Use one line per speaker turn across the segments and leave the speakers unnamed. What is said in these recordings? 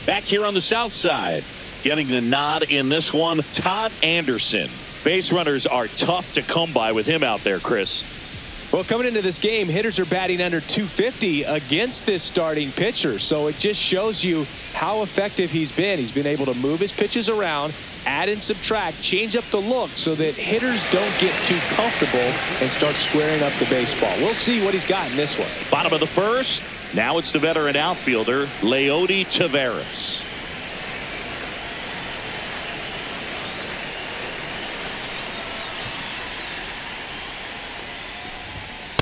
Back here on the south side, getting the nod in this one, Todd Anderson.
Base runners are tough to come by with him out there, Chris.
Well, coming into this game, hitters are batting under 250 against this starting pitcher. So it just shows you how effective he's been. He's been able to move his pitches around, add and subtract, change up the look so that hitters don't get too comfortable and start squaring up the baseball. We'll see what he's got in this one.
Bottom of the first. Now it's the veteran outfielder, Leody Taveras.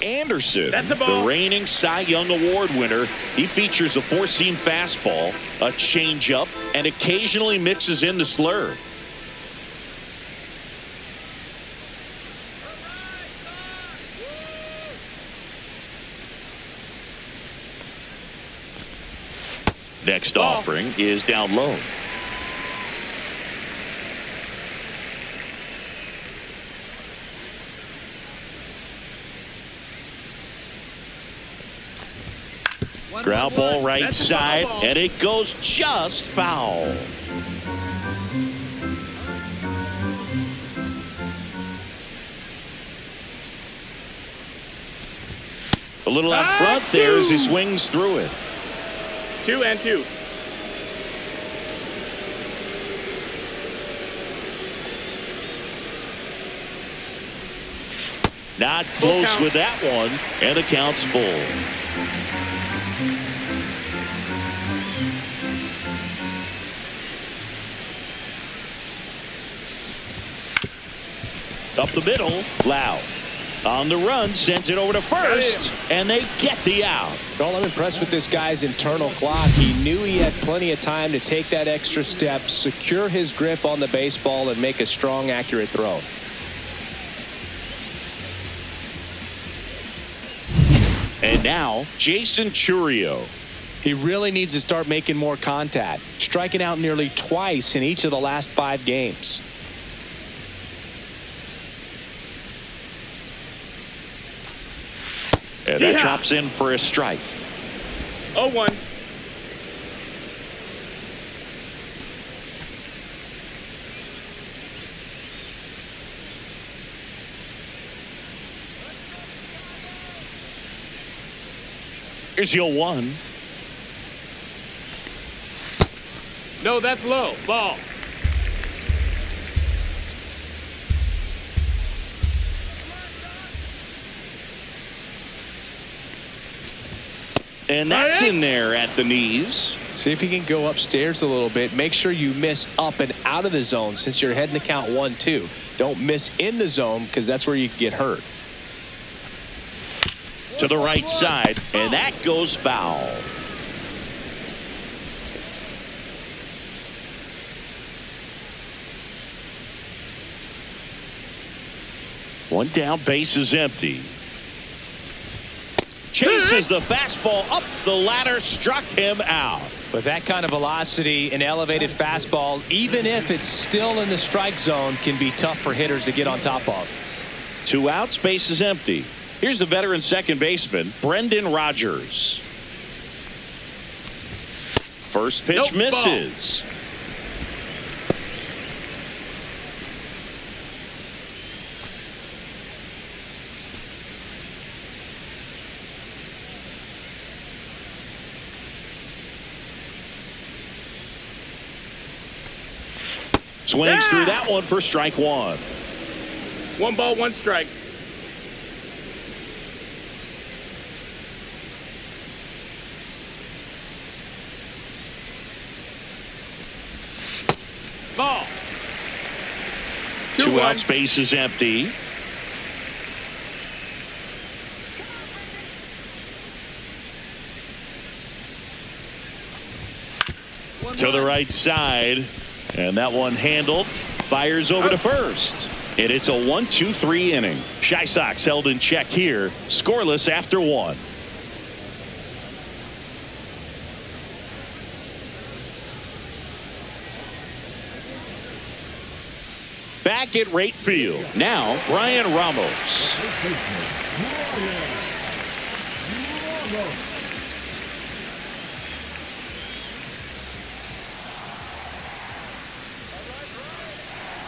Anderson, the reigning Cy Young Award winner. He features a four-seam fastball, a changeup, and occasionally mixes in the slurve. Next offering is down low. Ground ball right side, and it goes just foul. A little out front there as he swings through it.
2-2.
Not close with that one, and the count's full. Up the middle, Lau. On the run, sends it over to first, and they get the out.
Well, I'm impressed with this guy's internal clock. He knew he had plenty of time to take that extra step, secure his grip on the baseball, and make a strong, accurate throw.
And now, Jason Chourio.
He really needs to start making more contact, striking out nearly twice in each of the last 5 games.
And that chops in for a strike.
0-1.
Here's your 1.
No, that's low. Ball.
And that's in there at the knees.
See if he can go upstairs a little bit. Make sure you miss up and out of the zone since you're heading to count 1-2. Don't miss in the zone because that's where you get hurt.
To the right side, and that goes foul. One down, base is empty. Chases the fastball up the ladder, struck him out.
With that kind of velocity, an elevated fastball, even if it's still in the strike zone, can be tough for hitters to get on top of.
2 outs, base is empty. Here's the veteran second baseman, Brendan Rodgers. First pitch misses. Swings through that one for strike 1.
1 ball, 1 strike. Ball.
2 outs, base is empty. To the right side, and that one handled. Fires over to first, and it's a 1-2-3 inning. Chi Sox held in check here, scoreless after 1. Back at right field, now Brian Ramos.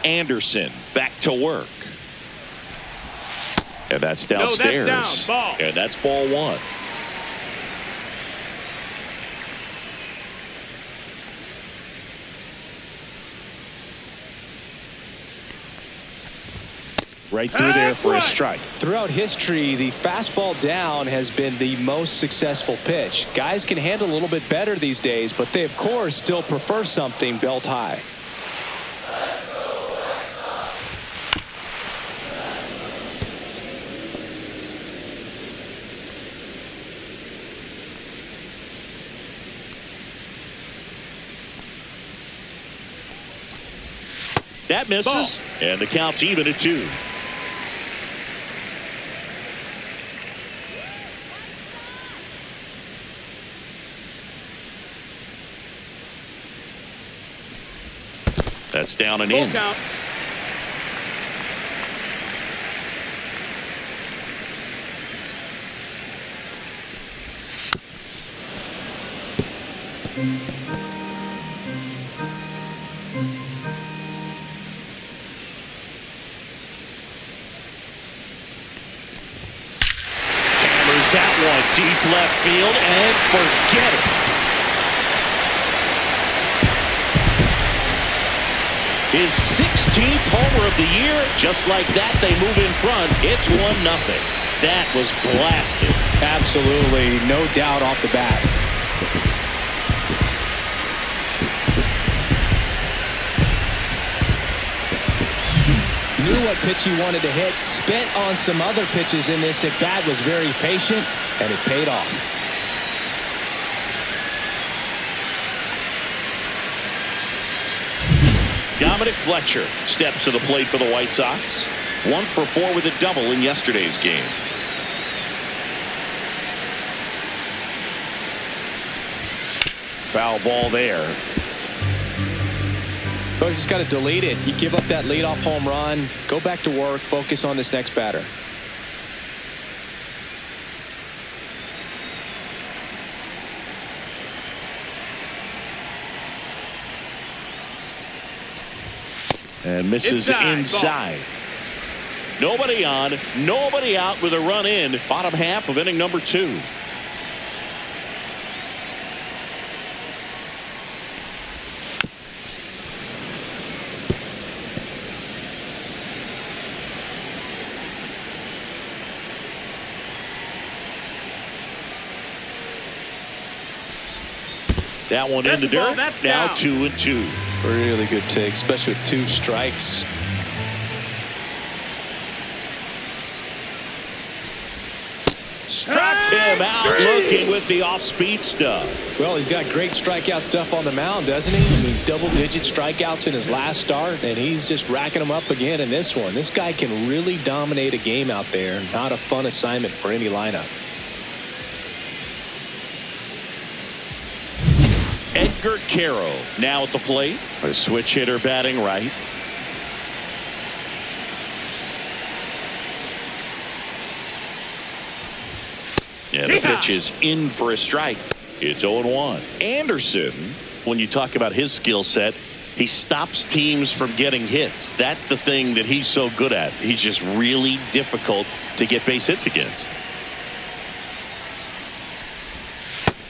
Anderson back to work. And that's
No, that's
downstairs.
down. Ball.
And that's ball one. Right through there for a strike.
Throughout history, the fastball down has been the most successful pitch. Guys can handle a little bit better these days, but they, of course, still prefer something belt high.
That misses, and the count's even at 2. That's down and in.
Count.
Hammers that one deep left field and forget it. His 16th homer of the year. Just like that, they move in front. It's 1-0. That was blasted.
Absolutely, no doubt off the bat. Knew what pitch he wanted to hit. Spent on some other pitches in this at bat. Was very patient, and it paid off.
Dominic Fletcher steps to the plate for the White Sox. 1 for 4 with a double in yesterday's game. Foul ball there.
So you just got to delete it. You give up that leadoff home run. Go back to work. Focus on this next batter.
And misses inside. Nobody on, nobody out with a run in. Bottom half of inning number 2. That one in the dirt. Now 2-2.
Really good take, especially with 2 strikes.
Struck him out looking with the off-speed stuff.
Well, he's got great strikeout stuff on the mound, doesn't he? I mean, double-digit strikeouts in his last start, and he's just racking them up again in this one. This guy can really dominate a game out there. Not a fun assignment for any lineup.
Edgar Caro now at the plate. A switch hitter batting right. And the pitch is in for a strike. It's 0-1. Anderson, when you talk about his skill set, he stops teams from getting hits. That's the thing that he's so good at. He's just really difficult to get base hits against.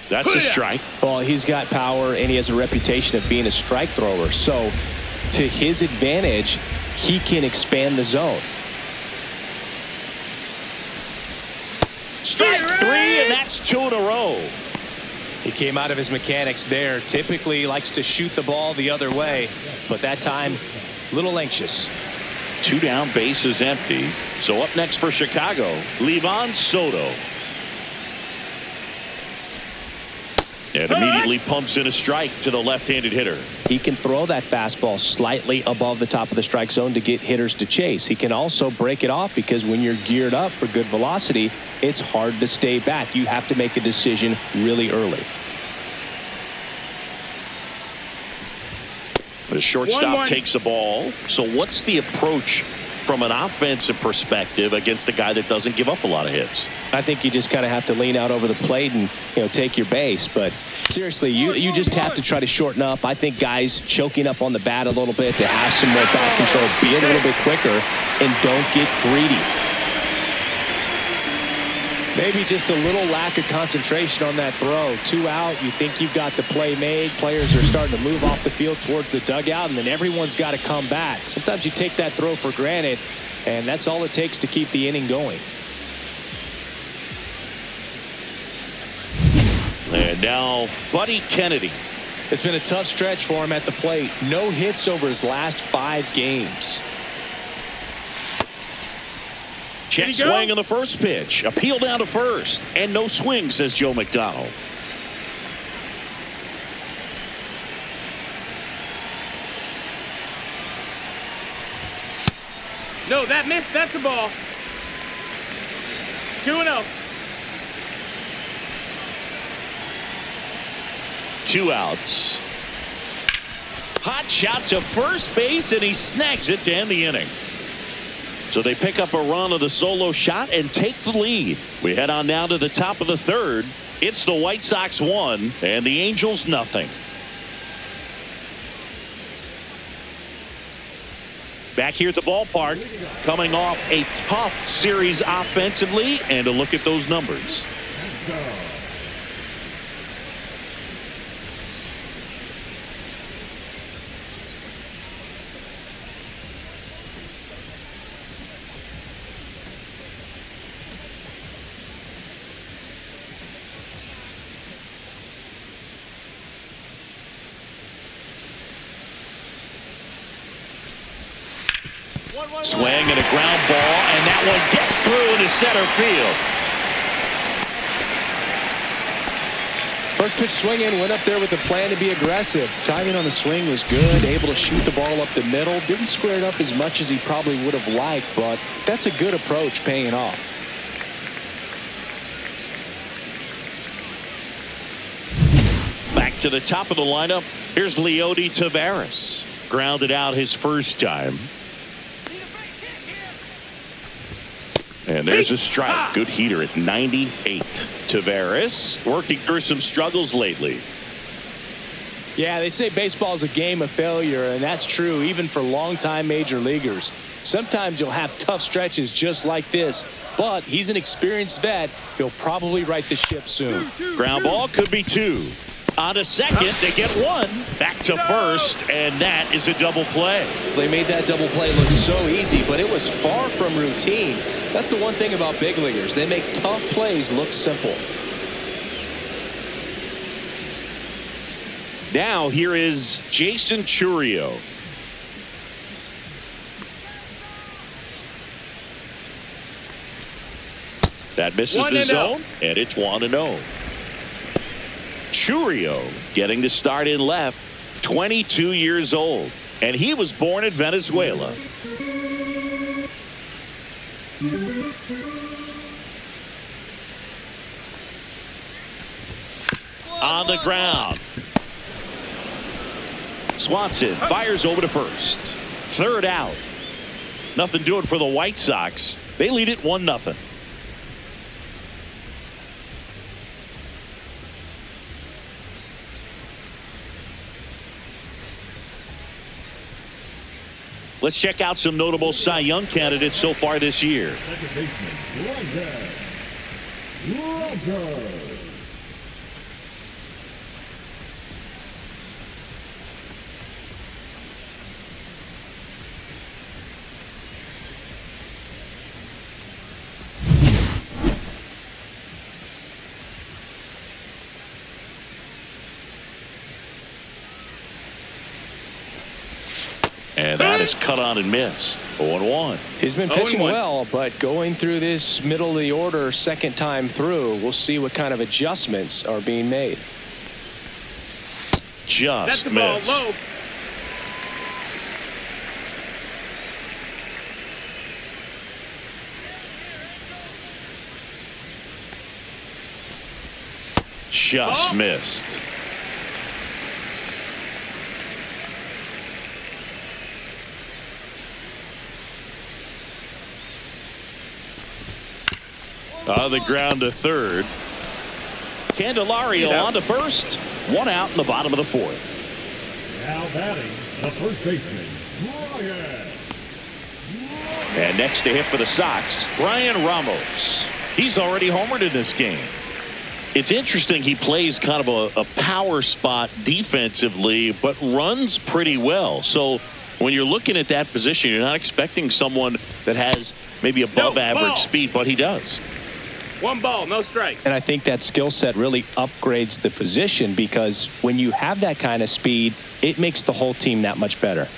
That's a strike.
Well, he's got power, and he has a reputation of being a strike thrower. So, to his advantage, he can expand the zone.
Strike 3, and that's 2 in a row.
He came out of his mechanics there. Typically, he likes to shoot the ball the other way, but that time, a little anxious.
2 down, base is empty. So up next for Chicago, Livan Soto. And immediately pumps in a strike to the left-handed hitter.
He can throw that fastball slightly above the top of the strike zone to get hitters to chase. He can also break it off because when you're geared up for good velocity, it's hard to stay back. You have to make a decision really early.
The shortstop takes the ball. So what's the approach from an offensive perspective against a guy that doesn't give up a lot of hits?
I think you just kind of have to lean out over the plate and take your base. But seriously, you just have to try to shorten up. I think guys choking up on the bat a little bit to have some more bat control, be a little bit quicker, and don't get greedy. Maybe just a little lack of concentration on that throw. 2 out, you think you've got the play made. Players are starting to move off the field towards the dugout, and then everyone's got to come back. Sometimes you take that throw for granted, and that's all it takes to keep the inning going.
And now Buddy Kennedy.
It's been a tough stretch for him at the plate. No hits over his last 5 games.
Check swing on the first pitch. Appeal down to first. And no swing, says Joe McDonald.
No, that missed. That's the ball. 2-0.
2 outs. Hot shot to first base, and he snags it to end the inning. So they pick up a run of the solo shot and take the lead. We head on down to the top of the 3rd. It's the White Sox 1 and the Angels nothing. Back here at the ballpark, coming off a tough series offensively, and a look at those numbers. Swing and a ground ball, and that one gets through into center field.
First pitch swing in, went up there with a plan to be aggressive. Timing on the swing was good, able to shoot the ball up the middle. Didn't square it up as much as he probably would have liked, but that's a good approach, paying off.
Back to the top of the lineup. Here's Leody Taveras. Grounded out his first time. And there's a strike. Good heater at 98. Taveras working through some struggles lately.
Yeah, they say baseball is a game of failure, and that's true even for longtime major leaguers. Sometimes you'll have tough stretches just like this, but he's an experienced vet. He'll probably right the ship soon.
Ground ball could be 2. On to second, they get 1. Back to first, and that is a double play.
They made that double play look so easy, but it was far from routine. That's the one thing about big leaguers. They make tough plays look simple.
Now here is Jason Churio. That misses the zone, and it's 1-0. Churio getting the start in left, 22 years old, and he was born in Venezuela. On the ground. Swanson fires over to first. 3rd out. Nothing doing for the White Sox. They lead it 1-0. Let's check out some notable Cy Young candidates so far this year. And that is cut on and missed. 0-1.
He's been pitching well, but going through this middle of the order second time through, we'll see what kind of adjustments are being made.
Just
That's the
missed.
ball low.
Just missed. On the ground to third. Candelario on to first. One out in the bottom of the fourth.
Now batting, the first baseman, Ryan.
And next to hit for the Sox, Brian Ramos. He's already homered in this game. It's interesting he plays kind of a power spot defensively, but runs pretty well. So when you're looking at that position, you're not expecting someone that has maybe above average speed, but he does.
1 ball, no strikes.
And I think that skill set really upgrades the position, because when you have that kind of speed, it makes the whole team that much better.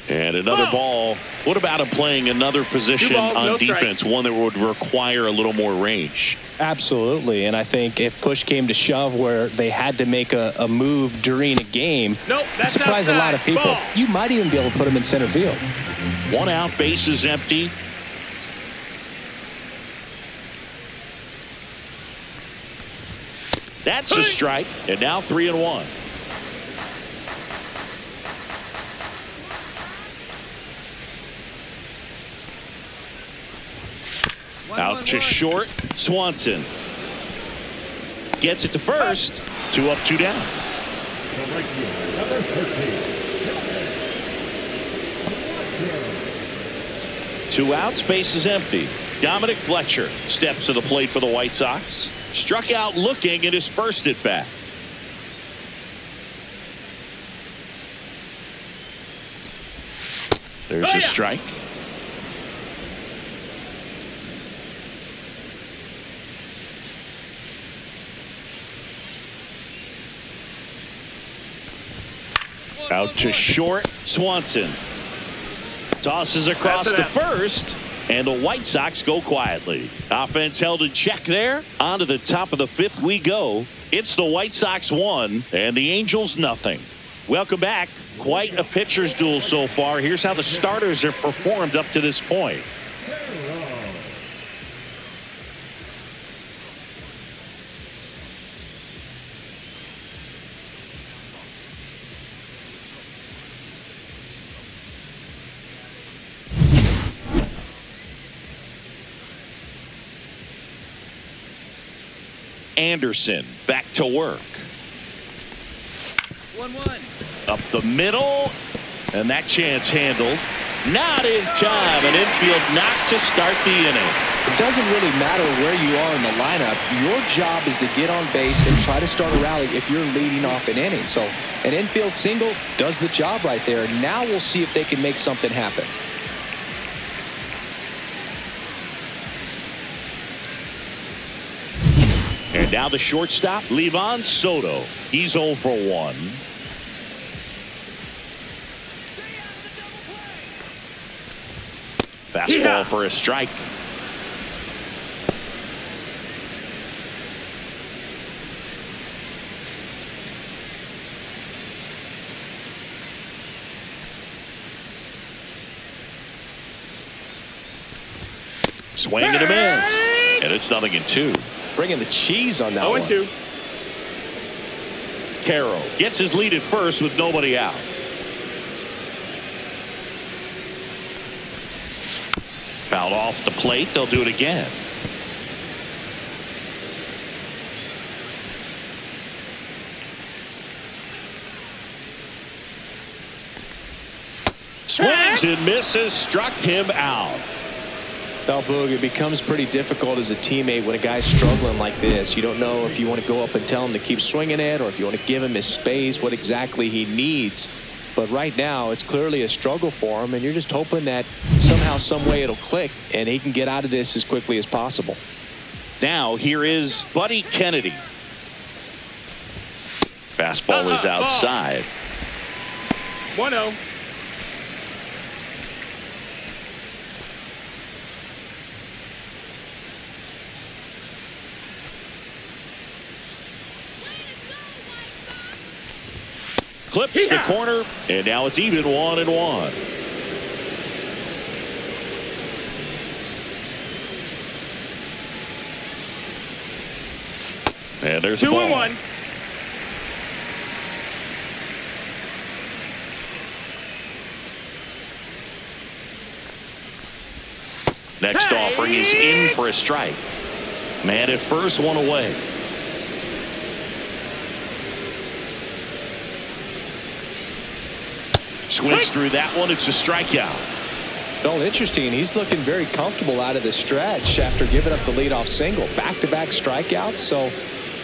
And another ball. What about him playing another position on defense, one that would require a little more range?
Absolutely. And I think if push came to shove where they had to make a move during a game, it surprised a lot of people.
Ball.
You might even be able to put him in center field.
1 out, base is empty. That's a strike. And now 3-1. Out to short. Swanson gets it to first. 2 up, 2 down.
The right fielder, number 13.
2 outs, base is empty. Dominic Fletcher steps to the plate for the White Sox. Struck out looking at his first at bat. There's a strike. Out to short. Swanson tosses across to first, and the White Sox go quietly. Offense held in check there. On to the top of the 5th we go. It's the White Sox 1 and the Angels nothing. Welcome back. Quite a pitcher's duel so far. Here's how the starters have performed up to this point. Anderson back to work.
1-1.
Up the middle, and that chance handled. Not in time. An infield knock to start the inning.
It doesn't really matter where you are in the lineup. Your job is to get on base and try to start a rally if you're leading off an inning. So an infield single does the job right there. Now we'll see if they can make something happen.
And now the shortstop, Livan Soto. He's 0 for 1. Fastball for a strike. Swing and a miss. And it's 0-2.
Bringing the cheese on that
0-2.
Carroll gets his lead at first with nobody out. Fouled off the plate. They'll do it again. Swings and misses. Struck him out.
Well, Boog, it becomes pretty difficult as a teammate when a guy's struggling like this. You don't know if you want to go up and tell him to keep swinging it or if you want to give him his space, what exactly he needs. But right now, it's clearly a struggle for him, and you're just hoping that somehow, some way it'll click, and he can get out of this as quickly as possible.
Now, here is Buddy Kennedy. Fastball is outside.
1-0.
Clips the corner, and now it's even 1-1. And there's
2-1.
Next offering is in for a strike. Man at first, one away. Swings through that one. It's a strikeout.
Well, interesting. He's looking very comfortable out of the stretch after giving up the leadoff single. Back-to-back strikeouts. So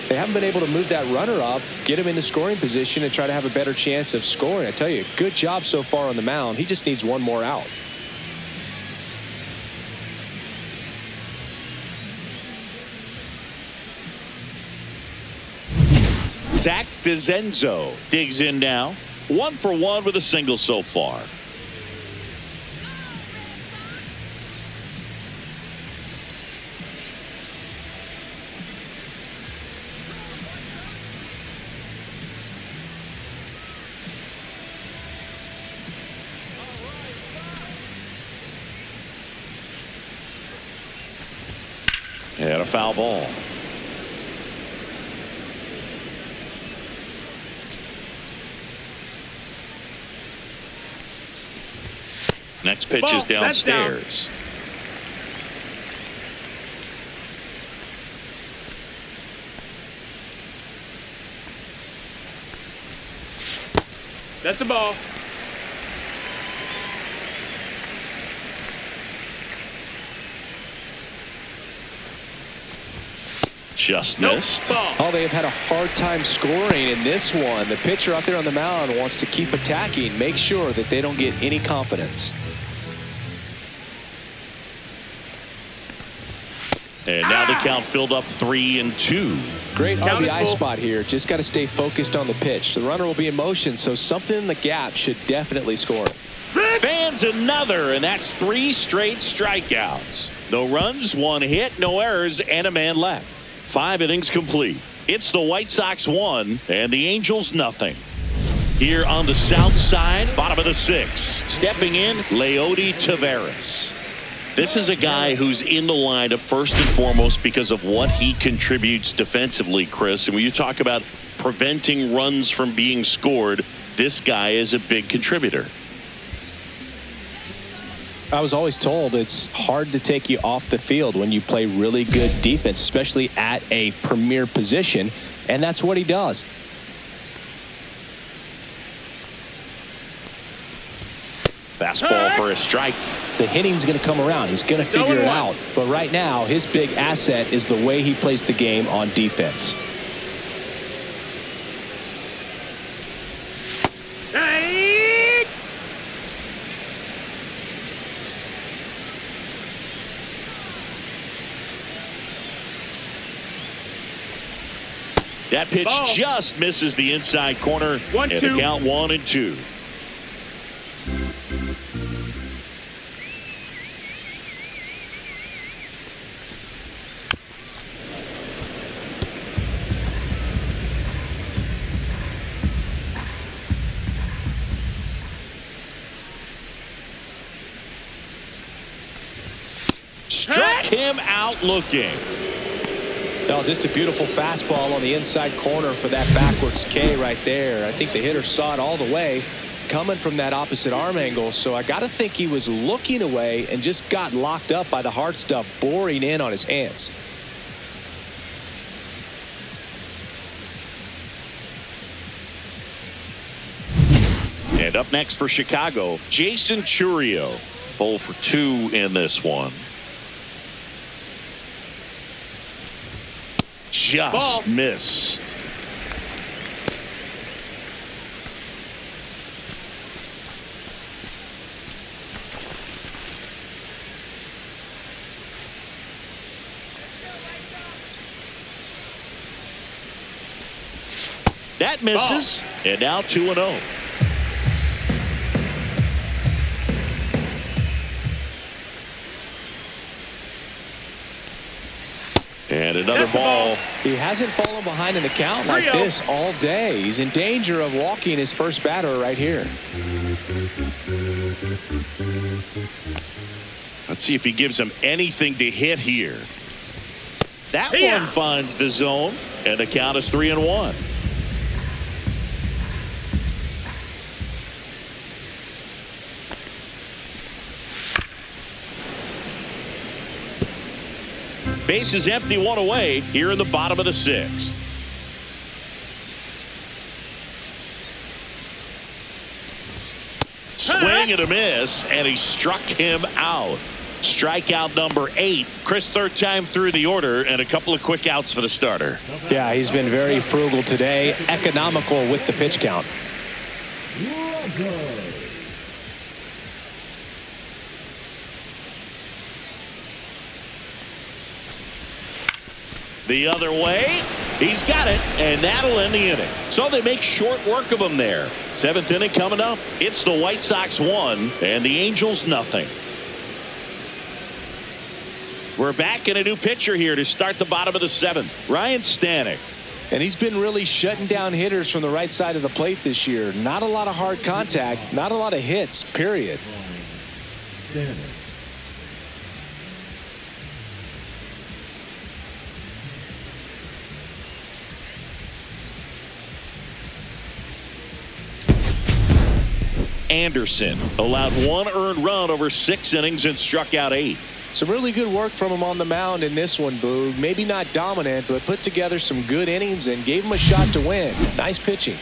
they haven't been able to move that runner up, get him into scoring position, and try to have a better chance of scoring. I tell you, good job so far on the mound. He just needs one more out.
Zach DeZenzo digs in now. 1 for 1 with a single so far. And a foul ball. Next pitch is downstairs.
That's a ball.
Just missed.
Oh, they have had a hard time scoring in this one. The pitcher out there on the mound wants to keep attacking, make sure that they don't get any confidence.
And now the count filled up 3-2.
Great RBI spot here. Just got to stay focused on the pitch. The runner will be in motion, so something in the gap should definitely score.
Fans another, and that's 3 straight strikeouts. No runs, 1 hit, no errors, and a man left. 5 innings complete. It's the White Sox 1 and the Angels nothing. Here on the south side, bottom of the 6th, stepping in, Leody Taveras. This is a guy who's in the lineup first and foremost because of what he contributes defensively, Chris. And when you talk about preventing runs from being scored, this guy is a big contributor.
I was always told it's hard to take you off the field when you play really good defense, especially at a premier position, and that's what he does.
Fastball for a strike.
The hitting's going to come around. He's going to figure it out. But right now, his big asset is the way he plays the game on defense.
That pitch just misses the inside corner.
1-2.
And the count 1-2. Struck him out looking.
No, just a beautiful fastball on the inside corner for that backwards K right there. I think the hitter saw it all the way coming from that opposite arm angle. So I got to think he was looking away and just got locked up by the hard stuff boring in on his hands.
And up next for Chicago, Jason Churio. 0 for 2 in this one. Just missed. That misses. And now 2-0. And another ball.
He hasn't fallen behind in the count like this all day. He's in danger of walking his first batter right here.
Let's see if he gives him anything to hit here. That one finds the zone, and the count is 3-1. Base is empty, one away here in the bottom of the 6th. Swing and a miss, and he struck him out. Strikeout number 8. Chris, third time through the order, and a couple of quick outs for the starter.
Yeah, he's been very frugal today, economical with the pitch count.
The other way, he's got it, and that'll end the inning. So they make short work of him there. 7th inning coming up. It's the White Sox 1 and the Angels nothing. We're back in a new pitcher here to start the bottom of the 7th. Ryan Stanek.
And he's been really shutting down hitters from the right side of the plate this year. Not a lot of hard contact, not a lot of hits, period.
Anderson allowed 1 earned run over 6 innings and struck out 8.
Some really good work from him on the mound in this one, Boog. Maybe not dominant, but put together some good innings and gave him a shot to win. Nice pitching.